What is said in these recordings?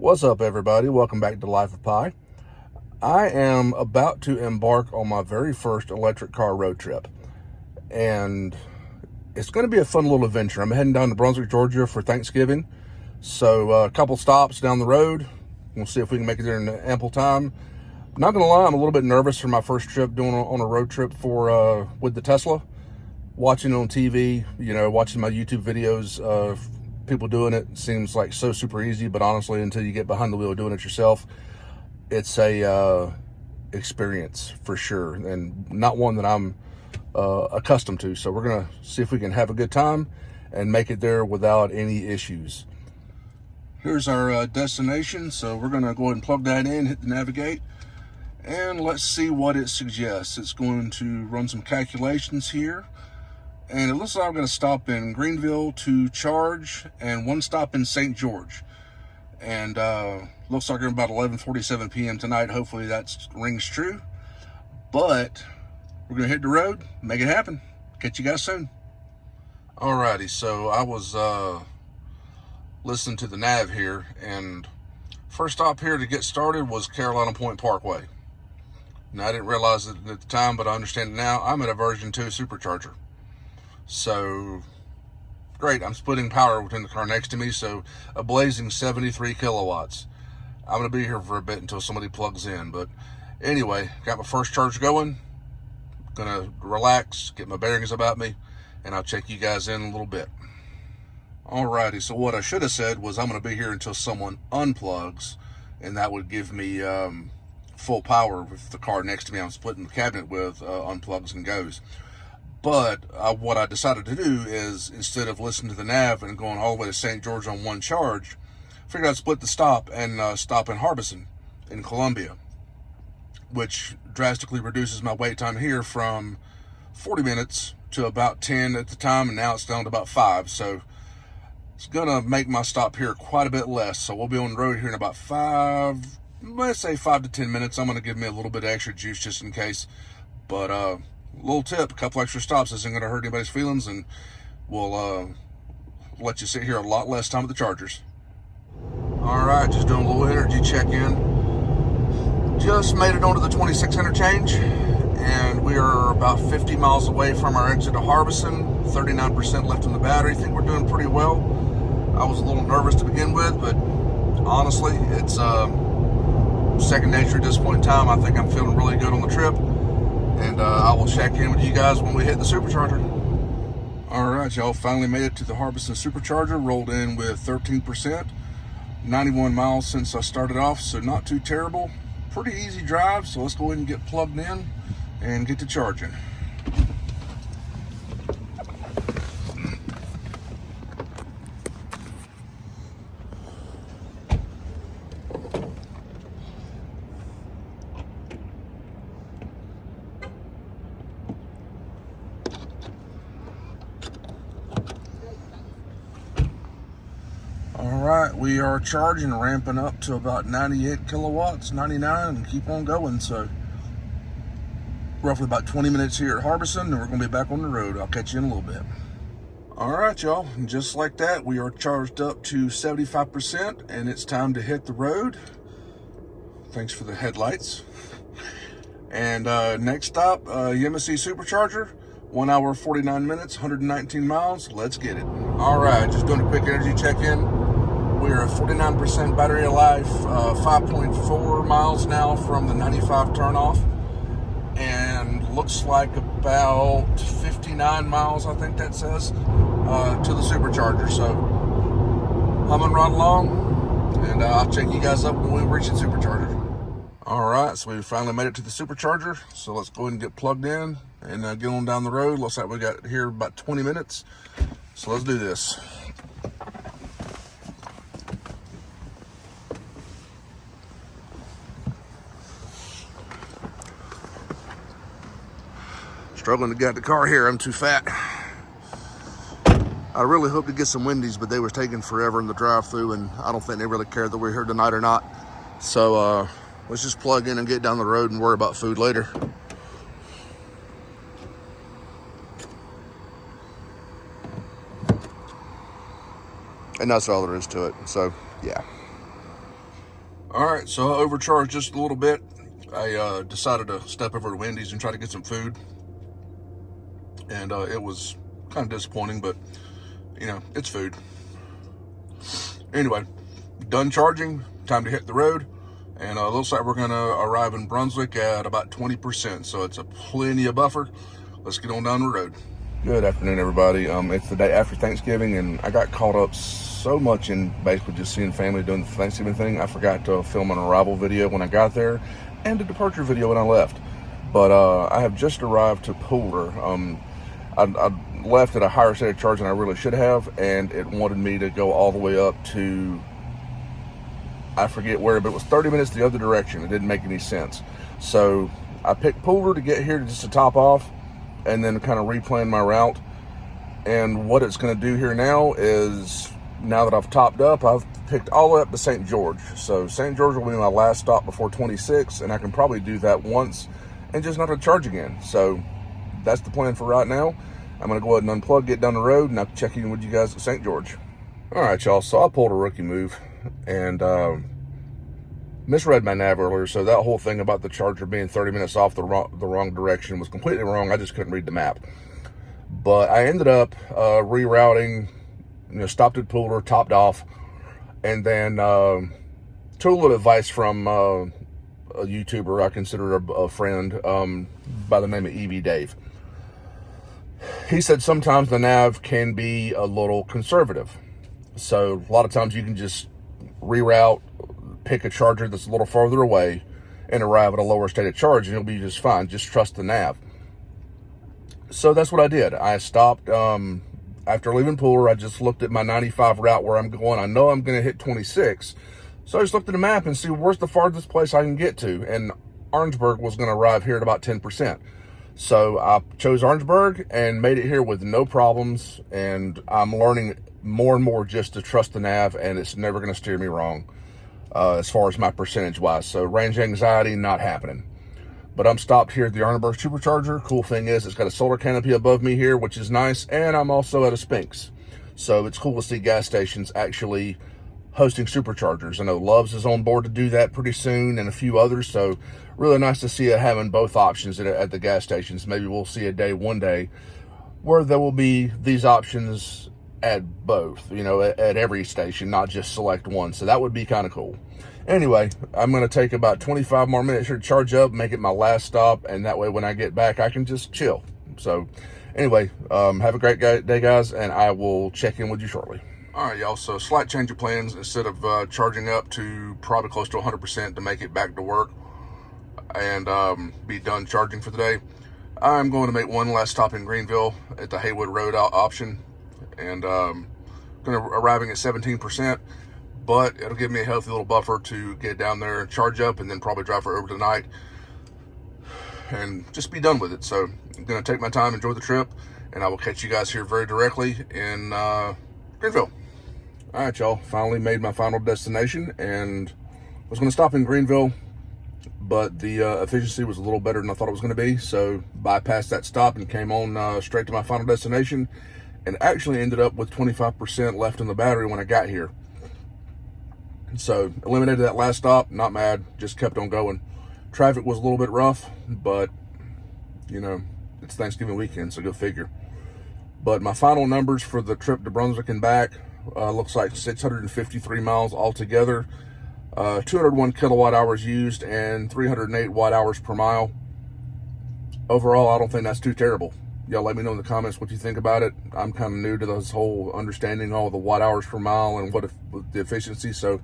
What's up, everybody? Welcome back to Life of Pi. I am about to embark on my very first electric car road trip, and it's going to be a fun little adventure. I'm heading down to Brunswick, Georgia for Thanksgiving, so a couple stops down the road. We'll see if we can make it there in ample time. Not going to lie, I'm a little bit nervous for my first trip doing on a road trip for with the Tesla. Watching on TV, watching my YouTube videos of people doing it seems like so super easy, but honestly, until you get behind the wheel doing it yourself, it's a experience for sure, and not one that I'm accustomed to. So we're gonna see if we can have a good time and make it there without any issues. Here's our destination, so we're gonna go ahead and plug that in, hit the navigate, and let's see what it suggests. It's going to run some calculations here. And it looks like I'm going to stop in Greenville to charge, and one stop in St. George. And looks like about 11:47 p.m. tonight. Hopefully that rings true. But we're going to hit the road, make it happen. Catch you guys soon. Alrighty, so I was listening to the nav here, and first stop here to get started was Carolina Point Parkway. Now, I didn't realize it at the time, but I understand it now. I'm at a version 2 supercharger. So great, I'm splitting power within the car next to me, so a blazing 73 kilowatts. I'm going to be here for a bit until somebody plugs in, but anyway, got my first charge going. Gonna relax, get my bearings about me, and I'll check you guys in a little bit. Alrighty, so what I should have said was I'm going to be here until someone unplugs, and that would give me full power with the car next to me I'm splitting the cabinet with unplugs and goes. But what I decided to do is, instead of listening to the nav and going all the way to St. George on one charge, figured I'd split the stop and stop in Harbison in Columbia, which drastically reduces my wait time here from 40 minutes to about 10 at the time, and now it's down to about 5. So it's going to make my stop here quite a bit less. So we'll be on the road here in about 5 to 10 minutes. I'm going to give me a little bit of extra juice just in case. But little tip, a couple extra stops isn't going to hurt anybody's feelings, and will let you sit here a lot less time at the chargers. Alright, just doing a little energy check-in. Just made it onto the 26 interchange, and we are about 50 miles away from our exit to Harbison. 39% left in the battery. I think we're doing pretty well. I was a little nervous to begin with, but honestly, it's second nature at this point in time. I think I'm feeling really good on the trip. And I will check in with you guys when we hit the supercharger. All right, y'all, finally made it to the Harbison supercharger. Rolled in with 13%. 91 miles since I started off, so not too terrible. Pretty easy drive, so let's go ahead and get plugged in and get to charging. All right, we are charging, ramping up to about 98 kilowatts, 99, and keep on going. So roughly about 20 minutes here at Harbison, and we're going to be back on the road. I'll catch you in a little bit. All right, y'all, and just like that, we are charged up to 75%, and it's time to hit the road. Thanks for the headlights. And next stop, Yemassee Supercharger, 1 hour, 49 minutes, 119 miles. Let's get it. All right, just doing a quick energy check-in. We're at 49% battery life, 5.4 miles now from the 95 turnoff, and looks like about 59 miles, I think that says, to the supercharger. So humming right along, and I'll check you guys up when we reach the supercharger. All right, so we finally made it to the supercharger, so let's go ahead and get plugged in and get on down the road. Looks like we got here about 20 minutes, so let's do this. Struggling to get the car here, I'm too fat. I really hope to get some Wendy's, but they were taking forever in the drive-thru, and I don't think they really care that we're here tonight or not. So let's just plug in and get down the road and worry about food later. And that's all there is to it. So, yeah. All right, so I overcharged just a little bit. I decided to step over to Wendy's and try to get some food. And it was kind of disappointing, but, you know, it's food. Anyway, done charging, time to hit the road. And looks like we're going to arrive in Brunswick at about 20%. So it's a plenty of buffer. Let's get on down the road. Good afternoon, everybody. It's the day after Thanksgiving, and I got caught up so much in basically just seeing family doing the Thanksgiving thing. I forgot to film an arrival video when I got there and a departure video when I left. But I have just arrived to Poulter. I left at a higher state of charge than I really should have, and it wanted me to go all the way up to, I forget where, but it was 30 minutes the other direction. It didn't make any sense. So I picked Poulter to get here just to top off and then kind of replan my route. And what it's going to do here now is, now that I've topped up, I've picked all the way up to St. George. So St. George will be my last stop before 26, and I can probably do that once and just not have to charge again. So that's the plan for right now. I'm going to go ahead and unplug, get down the road, and I'll check in with you guys at St. George. All right, y'all. So I pulled a rookie move and misread my nav earlier. So that whole thing about the charger being 30 minutes off the wrong direction was completely wrong. I just couldn't read the map. But I ended up rerouting, stopped at Poulter, topped off, and then took a little advice from a YouTuber I consider a friend by the name of EV Dave. He said sometimes the nav can be a little conservative. So a lot of times you can just reroute, pick a charger that's a little farther away, and arrive at a lower state of charge, and you'll be just fine. Just trust the nav. So that's what I did. I stopped after leaving Poulter. I just looked at my 95 route where I'm going. I know I'm going to hit 26. So I just looked at the map and see where's the farthest place I can get to. And Orangeburg was going to arrive here at about 10%. So I chose Orangeburg and made it here with no problems. And I'm learning more and more just to trust the nav, and it's never going to steer me wrong as far as my percentage wise. So range anxiety, not happening. But I'm stopped here at the Orangeburg Supercharger. Cool thing is it's got a solar canopy above me here, which is nice. And I'm also at a Spinks. So it's cool to see gas stations actually hosting superchargers. I know Love's is on board to do that pretty soon, and a few others. So really nice to see it having both options at the gas stations. Maybe we'll see a day one day where there will be these options at both, at every station, not just select one. So that would be kind of cool. Anyway, I'm going to take about 25 more minutes here to charge up, make it my last stop, and that way when I get back, I can just chill. So anyway, have a great day, guys, and I will check in with you shortly. All right, y'all, so slight change of plans. Instead of charging up to probably close to 100% to make it back to work and be done charging for the day, I'm going to make one last stop in Greenville at the Haywood Road option, and going to arriving at 17%. But it'll give me a healthy little buffer to get down there, charge up, and then probably drive for over tonight and just be done with it. So I'm going to take my time, enjoy the trip, and I will catch you guys here very directly in Greenville. All right, y'all, finally made my final destination, and was going to stop in Greenville, but the efficiency was a little better than I thought it was going to be. So bypassed that stop and came on straight to my final destination, and actually ended up with 25% left in the battery when I got here. So eliminated that last stop, not mad, just kept on going. Traffic was a little bit rough, but it's Thanksgiving weekend, so go figure. But my final numbers for the trip to Brunswick and back looks like 653 miles altogether, 201 kilowatt hours used, and 308 watt hours per mile. Overall, I don't think that's too terrible. Y'all let me know in the comments what you think about it. I'm kind of new to this whole understanding all the watt hours per mile and what the efficiency. So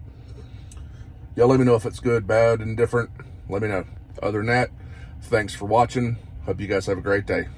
y'all let me know if it's good, bad, and different. Let me know. Other than that, thanks for watching. Hope you guys have a great day.